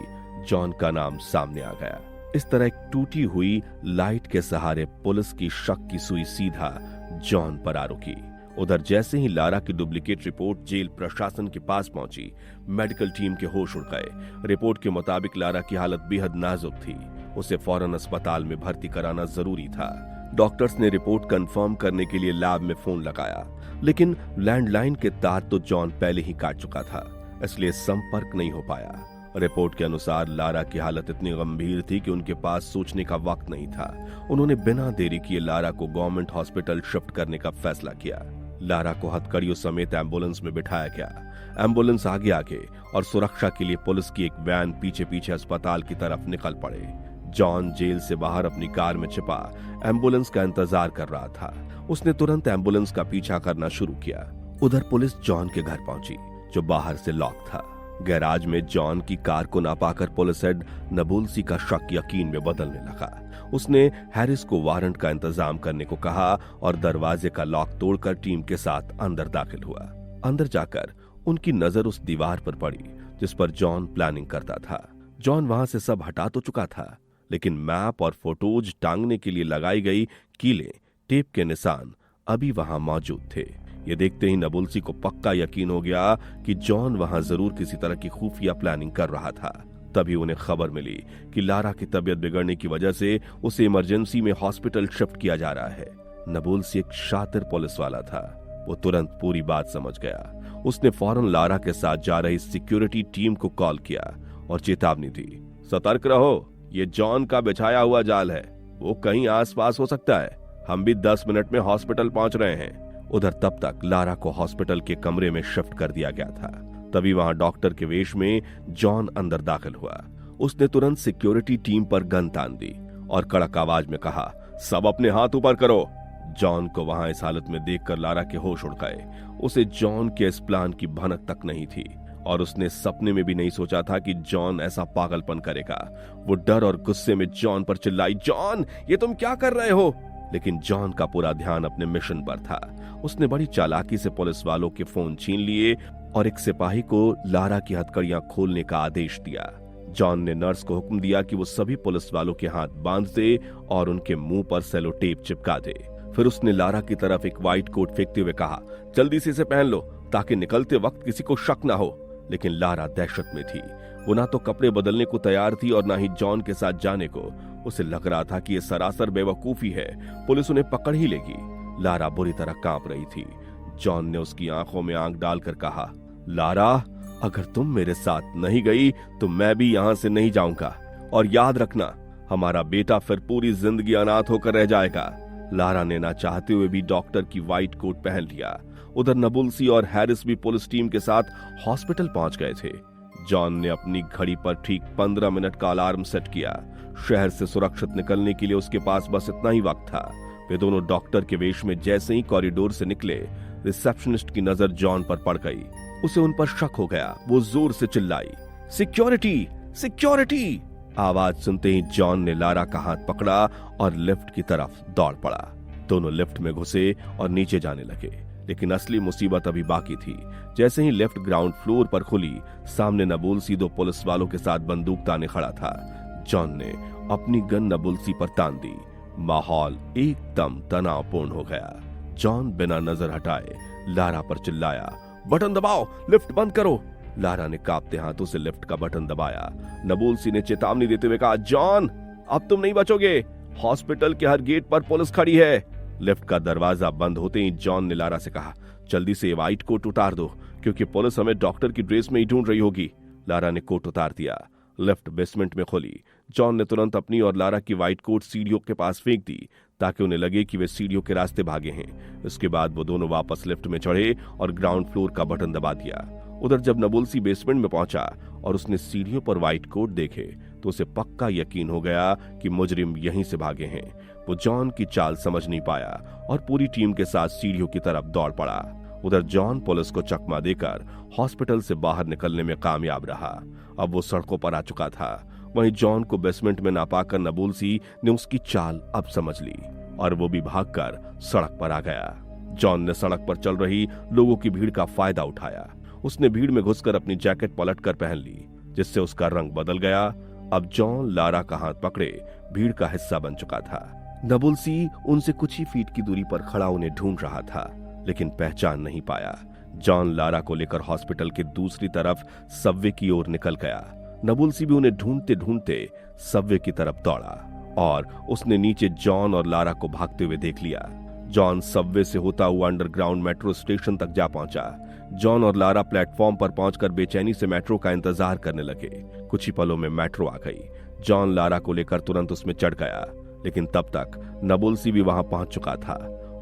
जॉन का नाम सामने आ गया। इस तरह एक टूटी हुई लाइट के सहारे पुलिस की शक की सुई सीधा जॉन पर आ रुकी। उधर जैसे ही लारा की डुप्लीकेट रिपोर्ट जेल प्रशासन के पास पहुंची, मेडिकल टीम के होश उड़ गए। रिपोर्ट के मुताबिक लारा की हालत बेहद नाजुक थी। उसे फौरन अस्पताल में भर्ती कराना जरूरी था। डॉक्टर्स ने रिपोर्ट कंफर्म करने के लिए लैब में फोन लगाया, लेकिन लैंडलाइन के तार तो जॉन पहले ही काट चुका था, इसलिए संपर्क नहीं हो पाया। रिपोर्ट के अनुसार लारा की हालत इतनी गंभीर थी कि उनके पास सोचने का वक्त नहीं था। उन्होंने बिना देरी किए लारा को गवर्नमेंट हॉस्पिटल शिफ्ट करने का फैसला किया। लारा को हथकड़ियों समेत एम्बुलेंस में बिठाया गया। एम्बुलेंस आगे आगे और सुरक्षा के लिए पुलिस की एक वैन पीछे पीछे अस्पताल की तरफ निकल पड़े। जॉन जेल से बाहर अपनी कार में छिपा एम्बुलेंस का इंतजार कर रहा था। उसने तुरंत एम्बुलेंस का पीछा करना शुरू किया। उधर पुलिस जॉन के घर पहुंची, जो बाहर से लॉक था। गैराज में जॉन की कार को ना पाकर पुलिस हेड नबुल्सी का शक यकीन में बदलने लगा। उसने हैरिस को वारंट का इंतजाम करने को कहा और दरवाजे का लॉक तोड़कर टीम के साथ अंदर दाखिल हुआ। अंदर जाकर उनकी नजर उस दीवार पर पड़ी जिस पर जॉन प्लानिंग करता था। जॉन वहां से सब हटा तो चुका था, लेकिन मैप और फोटोज टांगने के लिए लगाई गई कीलें, टेप के निशान अभी वहां मौजूद थे। ये देखते ही नबुल्सी को पक्का यकीन हो गया कि जॉन वहां जरूर किसी तरह की खुफिया प्लानिंग कर रहा था। तभी उन्हें खबर मिली कि लारा की तबीयत बिगड़ने की वजह से उसे इमरजेंसी में हॉस्पिटल शिफ्ट किया जा रहा है। नबुल्सी एक शातिर पुलिस वाला था। वो तुरंत पूरी बात समझ गया। उसने फौरन लारा के साथ जा रही सिक्योरिटी टीम को कॉल किया और चेतावनी दी, सतर्क रहो, ये जॉन का बिछाया हुआ जाल है, वो कहीं आसपास हो सकता है। हम भी 10 मिनट में हॉस्पिटल पहुंच रहे हैं। उधर तब तक लारा को हॉस्पिटल के कमरे में शिफ्ट कर दिया गया था। तभी वहां डॉक्टर के वेश में जॉन अंदर दाखिल हुआ। उसने तुरंत सिक्योरिटी टीम पर गन तान दी और कड़क आवाज में कहा, सब अपने हाथ ऊपर करो। जॉन को वहां इस हालत में देखकर लारा के होश उड़ गए। उसे जॉन के इस प्लान की भनक तक नहीं थी और उसने सपने में भी नहीं सोचा था कि जॉन ऐसा पागलपन करेगा। वो डर और गुस्से में जॉन पर चिल्लाई, जॉन ये तुम क्या कर रहे हो? लेकिन जॉन का पूरा ध्यान अपने मिशन पर था। उसने बड़ी चालाकी से पुलिस वालों के फोन छीन लिए और एक सिपाही को लारा की हथकड़ियां खोलने का आदेश दिया। जॉन ने नर्स को हुक्म दिया कि वो सभी पुलिस वालों के हाथ बांध दे और उनके मुंह पर सेलो टेप चिपका दे। फिर उसने लारा की तरफ एक व्हाइट कोट फेंकते हुए कहा, जल्दी से इसे पहन लो ताकि निकलते वक्त किसी को शक ना हो। लेकिन लारा दहशत में थी। वो ना तो कपड़े बदलने को तैयार थी और ना ही जॉन के साथ जाने को। उसे लग रहा था कि ये सरासर बेवकूफी है, पुलिस उन्हें पकड़ ही लेगी। लारा बुरी तरह कांप रही थी। जॉन ने उसकी आंखों में आंख डालकर कहा, लारा अगर तुम मेरे साथ नहीं गई तो मैं भी यहां से नहीं जाऊंगा, और याद रखना हमारा बेटा फिर पूरी जिंदगी अनाथ होकर रह जाएगा। लारा ने ना चाहते हुए भी डॉक्टर की व्हाइट कोट पहन लिया। उधर नबुल्सी और हैरिस भी पुलिस टीम के साथ हॉस्पिटल पहुंच गए थे। जॉन ने अपनी घड़ी पर ठीक 15 मिनट का अलार्म सेट किया। शहर से सुरक्षित निकलने के लिए उसके पास बस इतना ही वक्त था। वे दोनों डॉक्टर के वेश में जैसे ही कॉरिडोर से निकले, रिसेप्शनिस्ट की नजर जॉन पर पड़ गई। उसे उन पर शक हो गया। वो जोर से चिल्लाई, सिक्योरिटी सिक्योरिटी। आवाज सुनते ही जॉन ने लारा का हाथ पकड़ा और लिफ्ट की तरफ दौड़ पड़ा। दोनों लिफ्ट में घुसे और नीचे जाने लगे, लेकिन असली मुसीबत अभी बाकी थी। जैसे ही लिफ्ट ग्राउंड फ्लोर पर खुली, सामने नबुल्सी 2 पुलिस वालों के साथ बंदूक ताने खड़ा था। जॉन ने अपनी गन नबुल्सी पर तान दी। माहौल एकदम तनावपूर्ण हो गया। जॉन बिना नजर हटाए लारा पर चिल्लाया, बटन दबाओ, लिफ्ट बंद करो। लारा ने कांपते हाथों से लिफ्ट का बटन दबाया। नबुल्सी ने चेतावनी देते हुए कहा, जॉन अब तुम नहीं बचोगे, हॉस्पिटल के हर गेट पर पुलिस खड़ी है। लिफ्ट का दरवाजा बंद होते ही जॉन ने लारा से कहा, जल्दी से व्हाइट कोट उतार दो, क्योंकि पुलिस हमें डॉक्टर की ड्रेस में ही ढूंढ रही होगी। लारा ने कोट उतार दिया। लिफ्ट बेसमेंट में खोली। जॉन ने तुरंत अपनी और लारा की व्हाइट कोट सीढ़ियों के पास फेंक दी ताकि उन्हें लगे कि वे सीढ़ियों के रास्ते भागे हैं। उसके बाद वो दोनों वापस लिफ्ट में चढ़े और ग्राउंड फ्लोर का बटन दबा दिया। उधर जब नबुल्सी बेसमेंट में पहुंचा और उसने सीढ़ियों पर व्हाइट कोट देखे तो उसे पक्का यकीन हो गया कि मुजरिम यहीं से भागे हैं। वो जॉन की चाल समझ नहीं पाया और पूरी टीम के साथ सीढ़ियों की तरफ दौड़ पड़ा। उधर जॉन पुलिस को चकमा देकर हॉस्पिटल से बाहर निकलने में कामयाब रहा। अब वो सड़कों पर आ चुका था। वहीं जॉन को बेसमेंट में ना पाकर नबुल्सी ने उसकी चाल अब समझ ली और वो भी भागकर सड़क पर आ गया। जॉन ने सड़क पर चल रही लोगों की भीड़ का फायदा उठाया। उसने भीड़ में घुसकर अपनी जैकेट पलटकर पहन ली, जिससे उसका रंग बदल गया। अब जॉन लारा का हाथ पकड़े भीड़ का हिस्सा बन चुका था। नबुल्सी उनसे कुछ ही फीट की दूरी पर खड़ा उन्हें ढूंढ रहा था, लेकिन पहचान नहीं पाया। जॉन लारा को लेकर हॉस्पिटल के दूसरी तरफ सबवे की ओर निकल गया। नबुल्सी भी उन्हें ढूंढते ढूंढते सबवे की तरफ दौड़ा और उसने नीचे जॉन और लारा को भागते हुए देख लिया। जॉन सबवे से होता हुआ अंडरग्राउंड मेट्रो स्टेशन तक जा पहुंचा। जॉन और लारा प्लेटफॉर्म पर पहुंचकर बेचैनी से मेट्रो का इंतजार करने लगे। कुछ ही पलों में मेट्रो आ गई। जॉन लारा को लेकर तुरंत उसमें चढ़ गया, लेकिन तब तक नबुल्सी भी वहां पहुंच चुका था।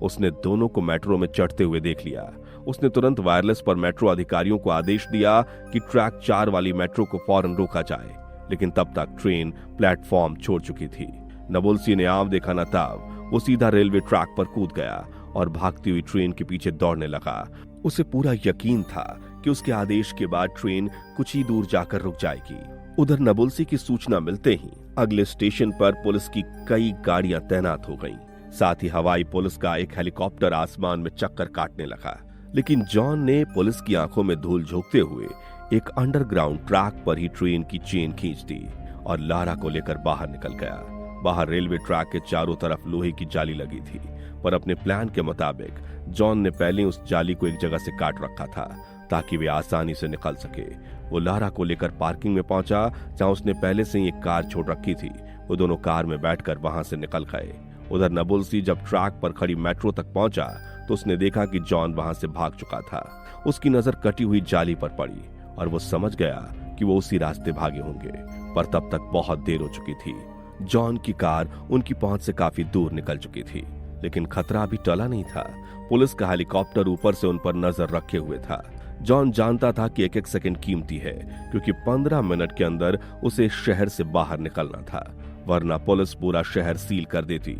उसने दोनों को मेट्रो में चढ़ते हुए देख लिया। उसने तुरंत वायरलेस पर मेट्रो अधिकारियों को आदेश दिया कि ट्रैक 4 वाली मेट्रो को फौरन रोका जाए, लेकिन तब तक ट्रेन प्लेटफॉर्म छोड़ चुकी थी। नबुल्सी ने आव देखा न ताव वो सीधा रेलवे ट्रैक पर कूद गया और भागती हुई ट्रेन के पीछे दौड़ने लगा। उसे पूरा यकीन था कि उसके आदेश के बाद ट्रेन कुछ ही दूर जाकर रुक जाएगी। उधर नबुल्सी की सूचना मिलते ही अगले स्टेशन पर पुलिस की कई गाड़ियां तैनात हो गईं। साथ ही हवाई पुलिस का एक हेलीकॉप्टर आसमान में चक्कर काटने लगा। लेकिन जॉन ने पुलिस की आंखों में धूल झोंकते हुए एक अंडरग्राउंड ट्रैक पर ही ट्रेन की चेन खींच दी और लारा को लेकर बाहर निकल गया। बाहर रेलवे ट्रैक के चारों तरफ लोहे की जाली लगी थी, पर अपने प्लान के मुताबिक जॉन ने पहले उस जाली को एक जगह से काट रखा था ताकि वे आसानी से निकल सके। वो लारा को लेकर पार्किंग में पहुंचा, जहां उसने पहले से ही एक कार छोड़ रखी थी। वो दोनों कार में बैठकर वहां से निकल गए। उधर नबुल्सी जब ट्रैक पर खड़ी मेट्रो तक पहुंचा तो उसने देखा कि जॉन वहां से भाग चुका था। उसकी नजर कटी हुई जाली पर पड़ी और वो समझ गया कि वो उसी रास्ते भागे होंगे, पर तब तक बहुत देर हो चुकी थी। जॉन की कार उनकी पहुंच से काफी दूर निकल चुकी थी, लेकिन खतरा अभी टला नहीं था। पुलिस का हेलीकॉप्टर ऊपर से उन पर नजर रखे हुए था। जॉन जानता था कि एक एक सेकंड कीमती है, क्योंकि 15 मिनट के अंदर उसे शहर से बाहर निकलना था, वरना पुलिस पूरा शहर सील कर देती।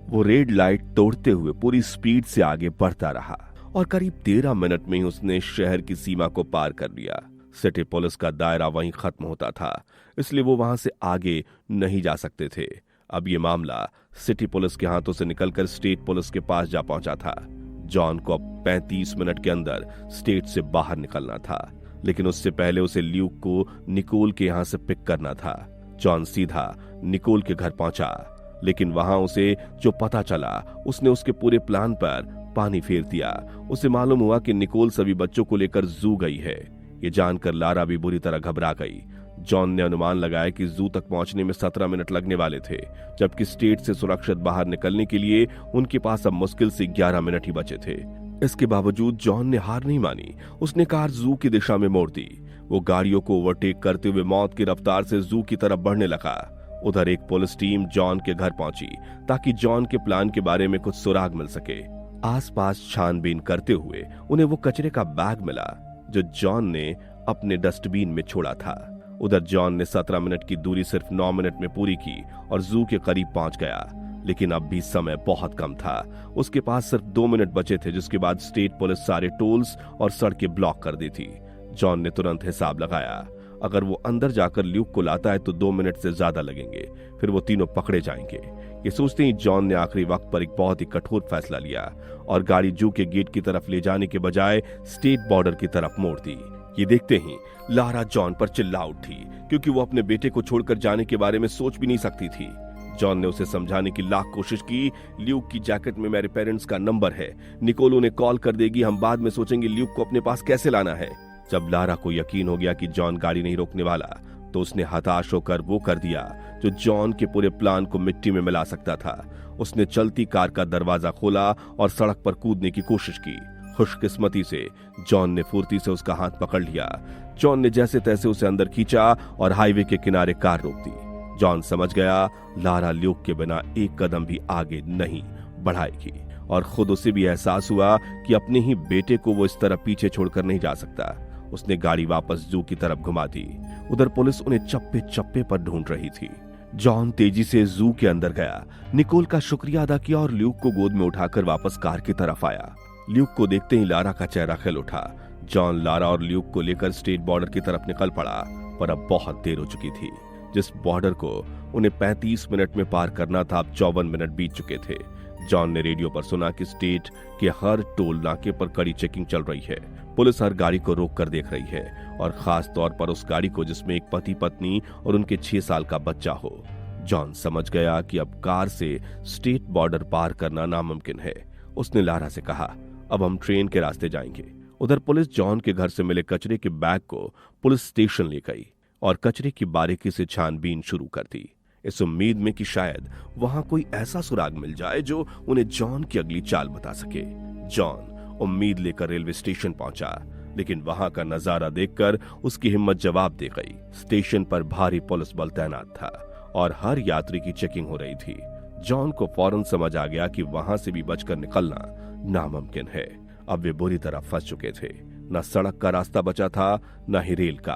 वो रेड लाइट तोड़ते हुए पूरी स्पीड से आगे बढ़ता रहा और करीब 13 मिनट में ही उसने शहर की सीमा को पार कर लिया। सिटी पुलिस का दायरा वहीं खत्म होता था, इसलिए वो वहां से आगे नहीं जा सकते थे। अब ये मामला सिटी पुलिस के हाथों से निकलकर स्टेट पुलिस के पास जा पहुंचा था। जॉन को अब 35 मिनट के अंदर स्टेट से बाहर निकलना था, लेकिन उससे पहले उसे ल्यूक को निकोल के यहां से पिक करना था। जॉन सीधा निकोल के घर पहुंचा, लेकिन वहां उसे जो पता चला उसने उसके पूरे प्लान पर पानी फेर दिया। उसे मालूम हुआ कि निकोल सभी बच्चों को लेकर जू गई है। ये जानकर लारा भी बुरी तरह घबरा गई। जॉन ने अनुमान लगाया कि जू तक पहुंचने में 17 मिनट लगने वाले थे, जबकि स्टेट से सुरक्षित बाहर निकलने के लिए उनके पास अब मुश्किल से 11 मिनट ही बचे थे। इसके बावजूद जॉन ने हार नहीं मानी। उसने कार जू की दिशा में मोड़ दी। वो गाड़ियों को ओवरटेक करते हुए मौत की रफ्तार से जू की तरफ बढ़ने लगा। उधर एक पुलिस टीम जॉन के घर पहुंची ताकि जॉन के प्लान के बारे में कुछ सुराग मिल सके। आसपास छानबीन करते हुए उन्हें वो कचरे का बैग मिला जो जॉन ने अपने डस्टबिन में छोड़ा था। उधर जॉन ने 17 मिनट की दूरी सिर्फ 9 मिनट में पूरी की और जू के करीब पहुंच गया, लेकिन अब भी समय बहुत कम था। उसके पास सिर्फ 2 मिनट बचे थे, जिसके बाद स्टेट पुलिस सारे टोल्स और सड़कें ब्लॉक कर दी थी। जॉन ने तुरंत हिसाब लगाया, अगर वो अंदर जाकर ल्यूक को लाता है तो 2 मिनट से ज्यादा लगेंगे, फिर वो तीनों पकड़े जाएंगे। ये सोचते ही जॉन ने आखिरी वक्त पर एक बहुत ही कठोर फैसला लिया और गाड़ी जू के गेट की तरफ ले जाने के बजाय स्टेट बॉर्डर की तरफ मोड़ दी। ये देखते ही लारा जॉन पर चिल्ला उठी, क्योंकि वो अपने बेटे को छोड़कर जाने के बारे में सोच भी नहीं सकती थी। जॉन ने उसे समझाने की लाख कोशिश की। ल्यूक की जैकेट में मेरे पेरेंट्स का नंबर है, निकोल उन्हें कॉल कर देगी, हम बाद में सोचेंगे ल्यूक को अपने पास कैसे लाना है। जब लारा को यकीन हो गया कि जॉन गाड़ी नहीं रोकने वाला, तो उसने हताश होकर वो कर दिया जो जॉन के पूरे प्लान को मिट्टी में मिला सकता था। उसने चलती कार का दरवाजा खोला और सड़क पर कूदने की कोशिश की। खुशकिस्मती से जॉन ने फुर्ती से उसका हाथ पकड़ लिया। जॉन ने जैसे तैसे उसे अंदर खींचा और हाईवे के किनारे कार रोक दी। जॉन समझ गया लारा ल्यूक के बिना एक कदम भी आगे नहीं बढ़ाएगी, और खुद उसे भी एहसास हुआ कि अपने ही बेटे को वो इस तरह पीछे छोड़कर नहीं जा सकता। उसने गाड़ी वापस जू की तरफ घुमा दी। उधर पुलिस उन्हें चप्पे चप्पे पर ढूंढ रही थी। जॉन तेजी से जू के अंदर गया, निकोल का शुक्रिया अदा किया और ल्यूक को गोद में उठाकर वापस कार की तरफ आया। ल्यूक को देखते ही लारा का चेहरा खिल उठा। जॉन लारा और ल्यूक को लेकर स्टेट बॉर्डर की तरफ निकल पड़ा, पर अब बहुत देर हो चुकी थी। जिस बॉर्डर को उन्हें 35 मिनट में पार करना था, अब 54 मिनट बीत चुके थे। जॉन ने रेडियो पर सुना कि स्टेट के हर टोल नाके पर कड़ी चेकिंग चल रही है। पुलिस हर गाड़ी को रोक कर देख रही है, और खास तौर पर उस गाड़ी को जिसमें एक पति पत्नी और उनके 6 साल का बच्चा हो। जॉन समझ गया कि अब कार से स्टेट बॉर्डर पार करना नामुमकिन है। उसने लारा से कहा, अब हम ट्रेन के रास्ते जाएंगे। उधर पुलिस जॉन के घर से मिले कचरे के बैग को पुलिस स्टेशन ले गई और कचरे की बारीकी से छानबीन शुरू कर दी, इस उम्मीद में कि शायद वहां कोई ऐसा सुराग मिल जाए जो उन्हें जॉन की अगली चाल बता सके। जॉन उम्मीद लेकर रेलवे स्टेशन पहुंचा, लेकिन वहां का नजारा देखकर उसकी हिम्मत जवाब दे गई। स्टेशन पर भारी पुलिस बल तैनात था और हर यात्री की चेकिंग हो रही थी। जॉन को फौरन समझ आ गया कि वहां से भी बचकर निकलना नामुमकिन है। अब वे बुरी तरह फंस चुके थे। न सड़क का रास्ता बचा था, न ही रेल का।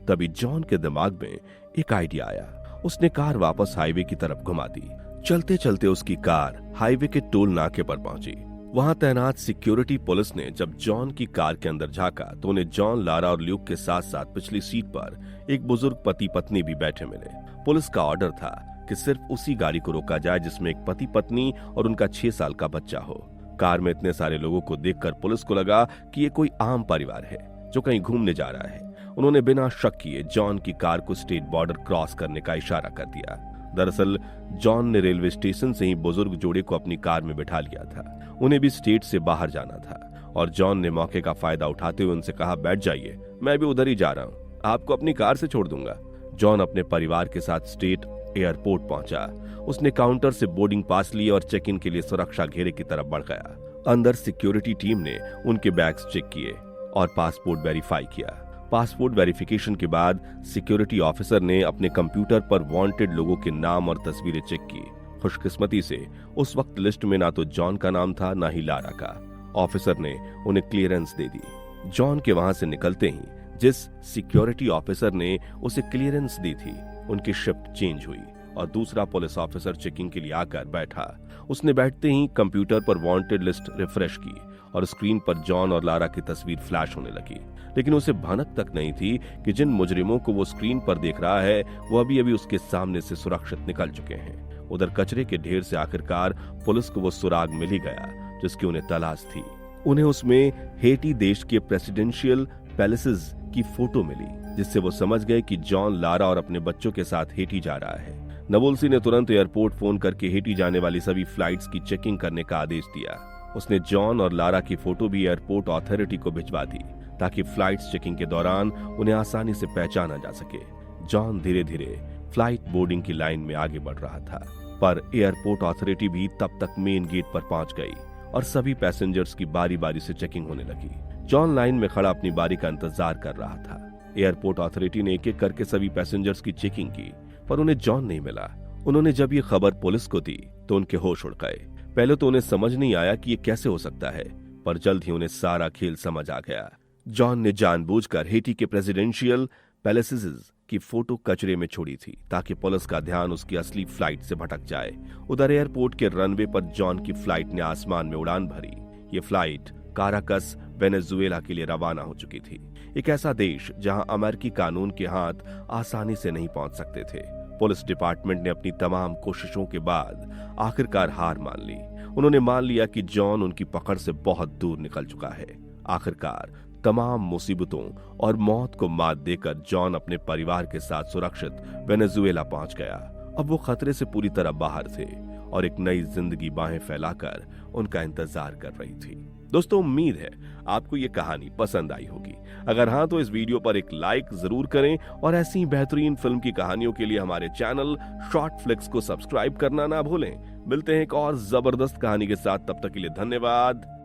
तभी जॉन के दिमाग में एक आइडिया आया। उसने कार वापस हाईवे की तरफ घुमा दी। चलते चलते उसकी कार हाईवे के टोल नाके पर पहुंची। वहां तैनात सिक्योरिटी पुलिस ने जब जॉन की कार के अंदर झांका तो उन्हें जॉन, लारा और ल्यूक के साथ साथ पिछली सीट पर एक बुजुर्ग पति पत्नी भी बैठे मिले। पुलिस का ऑर्डर था कि सिर्फ उसी गाड़ी को रोका जाए जिसमें एक पति पत्नी और उनका 6 साल का बच्चा हो। कार में इतने सारे लोगों को देखकर पुलिस को लगा कि ये कोई आम परिवार है जो कहीं घूमने जा रहा है। उन्होंने बिना शक किए जॉन की कार को स्टेट बॉर्डर क्रॉस करने का इशारा कर दिया। दरअसल जॉन ने रेलवे स्टेशन से ही बुजुर्ग जोड़े को अपनी कार में बिठा लिया था। उन्हें भी स्टेट से बाहर जाना था और जॉन ने मौके का फायदा उठाते हुए उनसे कहा, बैठ जाइए, मैं भी उधर ही जा रहा हूँ, आपको अपनी कार से छोड़ दूंगा। जॉन अपने परिवार के साथ स्टेट एयरपोर्ट पहुंचा। उसने काउंटर से बोर्डिंग पास लिए और चेक इन के लिए सुरक्षा घेरे की तरफ बढ़ गया। अंदर सिक्योरिटी टीम ने उनके बैग्स चेक किए और पासपोर्ट वेरीफाई किया। पासपोर्ट वेरिफिकेशन के बाद सिक्योरिटी ऑफिसर ने अपने कंप्यूटर पर वांटेड लोगों के नाम और तस्वीरें चेक की। खुशकिस्मती से उस वक्त लिस्ट में ना तो जॉन का नाम था, ना ही लारा का। ऑफिसर ने उन्हें क्लियरेंस दे दी। जॉन के वहां से निकलते ही जिस सिक्योरिटी ऑफिसर ने उसे क्लियरेंस दी थी, उनकी शिफ्ट चेंज हुई और दूसरा पुलिस ऑफिसर चेकिंग के लिए आकर बैठा। उसने बैठते ही कंप्यूटर पर वांटेड लिस्ट रिफ्रेश की और स्क्रीन पर जॉन और लारा की तस्वीर फ्लैश होने लगी। लेकिन उसे भनक तक नहीं थी कि जिन मुजरिमों को वो स्क्रीन पर देख रहा है वो अभी अभी उसके सामने से सुरक्षित निकल चुके हैं। उधर कचरे के ढेर से आखिरकार पुलिस को वो सुराग मिल ही गया जिसकी उन्हें तलाश थी। उन्हें उसमें हेटी देश के प्रेसिडेंशियल पैलेसेस की फोटो मिली, जिससे वो समझ गए कि जॉन, लारा और अपने बच्चों के साथ हेटी जा रहा है। नवोल्सी ने तुरंत एयरपोर्ट फोन करके हेटी जाने वाली सभी फ्लाइट्स की चेकिंग करने का आदेश दिया। उसने जॉन और लारा की फोटो भी एयरपोर्ट अथॉरिटी को भिजवा दी ताकि फ्लाइट्स चेकिंग के दौरान उन्हें आसानी से पहचाना जा सके। जॉन धीरे धीरे फ्लाइट बोर्डिंग की लाइन में आगे बढ़ रहा था, पर एयरपोर्ट अथॉरिटी भी तब तक मेन गेट पर पहुंच गई और सभी पैसेंजर्स की बारी बारी से चेकिंग होने लगी। जॉन लाइन में खड़ा अपनी बारी का इंतजार कर रहा था। एयरपोर्ट अथॉरिटी ने एक एक करके सभी पैसेंजर्स की चेकिंग की, पर उन्हें जॉन नहीं मिला। उन्होंने जब ये खबर पुलिस को दी तो उनके होश उड़ गए। पहले तो उन्हें समझ नहीं आया कि ये कैसे हो सकता है, पर जल्द ही उन्हें सारा खेल समझ आ गया। जॉन ने जानबूझकर हेटी के प्रेसिडेंशियल पैलेसेस की फोटो कचरे में छोड़ी थी ताकि पुलिस का ध्यान उसकी असली फ्लाइट से भटक जाए। उधर एयरपोर्ट के रनवे पर जॉन की फ्लाइट ने आसमान में उड़ान भरी। ये फ्लाइट काराकस, वेनेजुएला के लिए रवाना हो चुकी थी, एक ऐसा देश जहां अमेरिकी कानून के हाथ आसानी से नहीं पहुंच सकते थे। पुलिस डिपार्टमेंट ने अपनी तमाम कोशिशों के बाद आखिरकार हार मान ली। उन्होंने मान लिया कि जॉन उनकी पकड़ से बहुत दूर निकल चुका है। आखिरकार तमाम मुसीबतों और मौत को मात देकर जॉन अपने परिवार के साथ सुरक्षित वेनेजुएला पहुंच गया। अब वो खतरे से पूरी तरह बाहर थे और एक नई जिंदगी बाहें फैलाकर उनका इंतजार कर रही थी। दोस्तों, उम्मीद है आपको ये कहानी पसंद आई होगी। अगर हाँ तो इस वीडियो पर एक लाइक जरूर करें और ऐसी ही बेहतरीन फिल्म की कहानियों के लिए हमारे चैनल शॉर्ट फ्लिक्स को सब्सक्राइब करना ना भूलें। मिलते हैं एक और जबरदस्त कहानी के साथ, तब तक के लिए धन्यवाद।